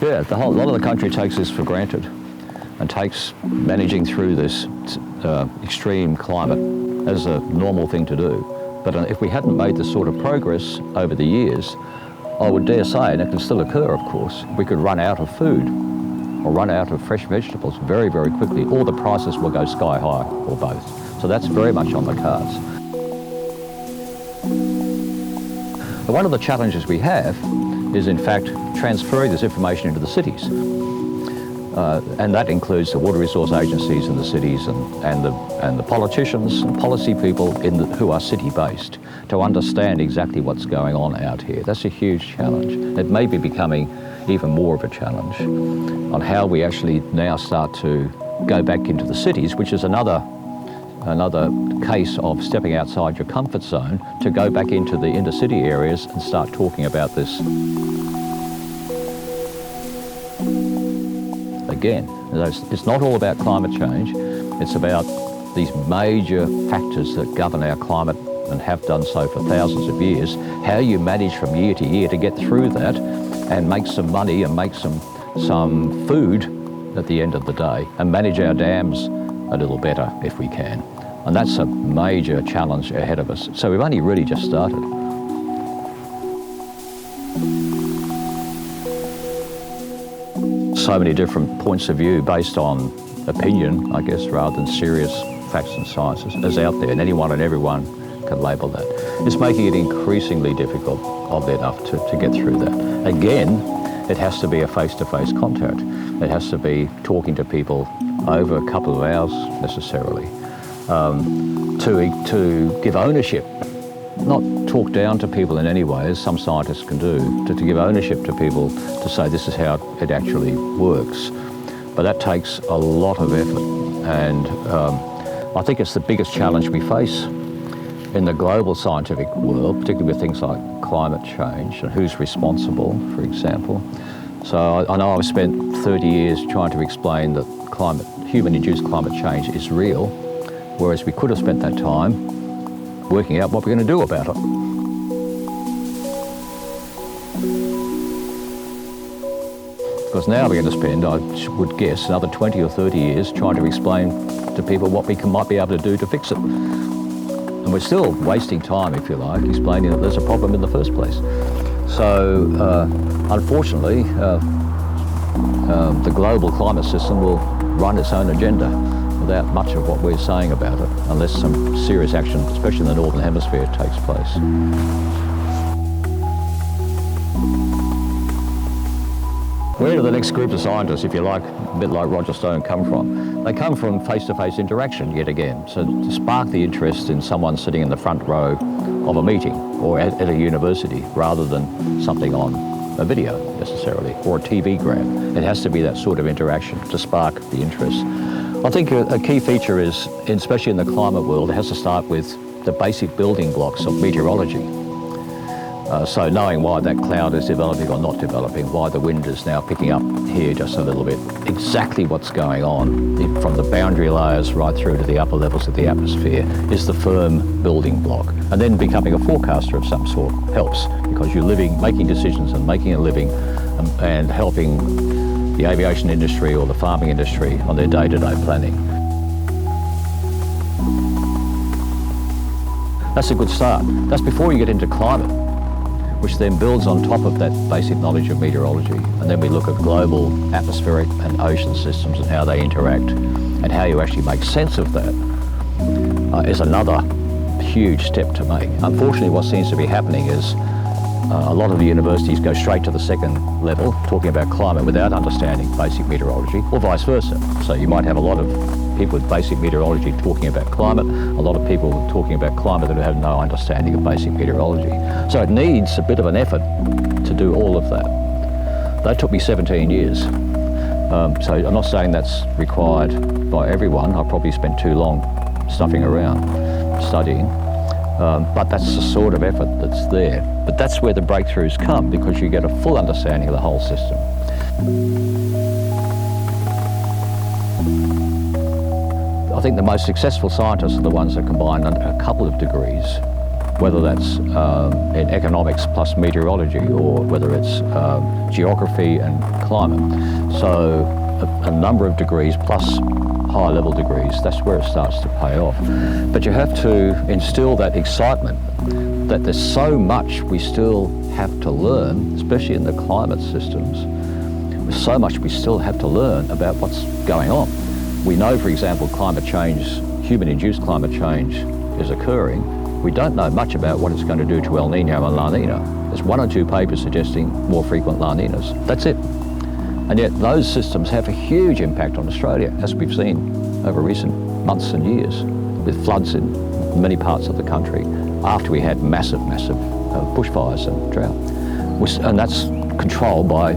Yeah, a lot of the country takes this for granted and takes managing through this extreme climate as a normal thing to do. But if we hadn't made this sort of progress over the years, I would dare say, and it can still occur of course, we could run out of food or run out of fresh vegetables very, very quickly, or the prices will go sky high, or both. So that's very much on the cards. But one of the challenges we have is in fact transferring this information into the cities. And that includes the water resource agencies in the cities and the politicians and policy people who are city-based to understand exactly what's going on out here. That's a huge challenge. It may be becoming even more of a challenge on how we actually now start to go back into the cities, which is another case of stepping outside your comfort zone to go back into the inner city areas and start talking about this. Again, it's not all about climate change, it's about these major factors that govern our climate and have done so for thousands of years, how you manage from year to year to get through that and make some money and make some food at the end of the day and manage our dams a little better if we can. And that's a major challenge ahead of us. So we've only really just started. So many different points of view based on opinion, I guess, rather than serious facts and science is out there, and anyone and everyone can label that. It's making it increasingly difficult, oddly enough, to get through that. Again, it has to be a face-to-face contact. It has to be talking to people over a couple of hours necessarily, to give ownership, not talk down to people in any way, as some scientists can do, to give ownership to people to say this is how it actually works. But that takes a lot of effort, and I think it's the biggest challenge we face in the global scientific world, particularly with things like climate change and who's responsible, for example. So I know I've spent 30 years trying to explain that human-induced climate change is real, whereas we could have spent that time working out what we're going to do about it. Because now we're going to spend, I would guess, another 20 or 30 years trying to explain to people what we might be able to do to fix it. And we're still wasting time, if you like, explaining that there's a problem in the first place. So, unfortunately, the global climate system will run its own agenda without much of what we're saying about it, unless some serious action, especially in the Northern Hemisphere, takes place. Where do the next group of scientists, if you like, a bit like Roger Stone, come from? They come from face-to-face interaction yet again. So to spark the interest in someone sitting in the front row of a meeting or at a university, rather than something on a video necessarily, or a TV grab. It has to be that sort of interaction to spark the interest. I think a key feature is, especially in the climate world, it has to start with the basic building blocks of meteorology. So knowing why that cloud is developing or not developing, why the wind is now picking up here just a little bit, exactly what's going on from the boundary layers right through to the upper levels of the atmosphere is the firm building block. And then becoming a forecaster of some sort helps, because you're making decisions and making a living and helping the aviation industry or the farming industry on their day-to-day planning. That's a good start. That's before you get into climate, which then builds on top of that basic knowledge of meteorology. And then we look at global atmospheric and ocean systems and how they interact, and how you actually make sense of that is another huge step to make. Unfortunately, what seems to be happening is a lot of the universities go straight to the second level, talking about climate without understanding basic meteorology, or vice versa. So you might have a lot of people with basic meteorology talking about climate, a lot of people talking about climate that have no understanding of basic meteorology. So it needs a bit of an effort to do all of that. That took me 17 years. So I'm not saying that's required by everyone. I probably spent too long stuffing around, studying. But that's the sort of effort that's there. But that's where the breakthroughs come, because you get a full understanding of the whole system. I think the most successful scientists are the ones that combine a couple of degrees, whether that's in economics plus meteorology, or whether it's geography and climate. So a number of degrees plus higher level degrees, that's where it starts to pay off. But you have to instill that excitement that there's so much we still have to learn, especially in the climate systems. There's so much we still have to learn about what's going on. We know, for example, climate change, human-induced climate change is occurring. We don't know much about what it's going to do to El Nino and La Nina. There's 1 or 2 papers suggesting more frequent La Ninas. That's it. And yet those systems have a huge impact on Australia, as we've seen over recent months and years, with floods in many parts of the country after we had massive bushfires and drought. And that's controlled by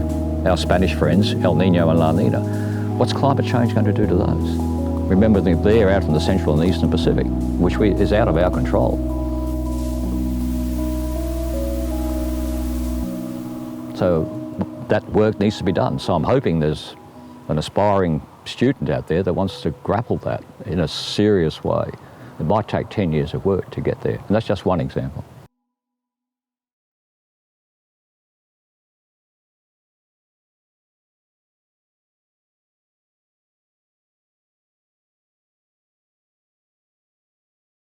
our Spanish friends, El Nino and La Nina. What's climate change going to do to those? Remember, they're out in the Central and Eastern Pacific, which is out of our control. So that work needs to be done. So I'm hoping there's an aspiring student out there that wants to grapple that in a serious way. It might take 10 years of work to get there, and that's just one example.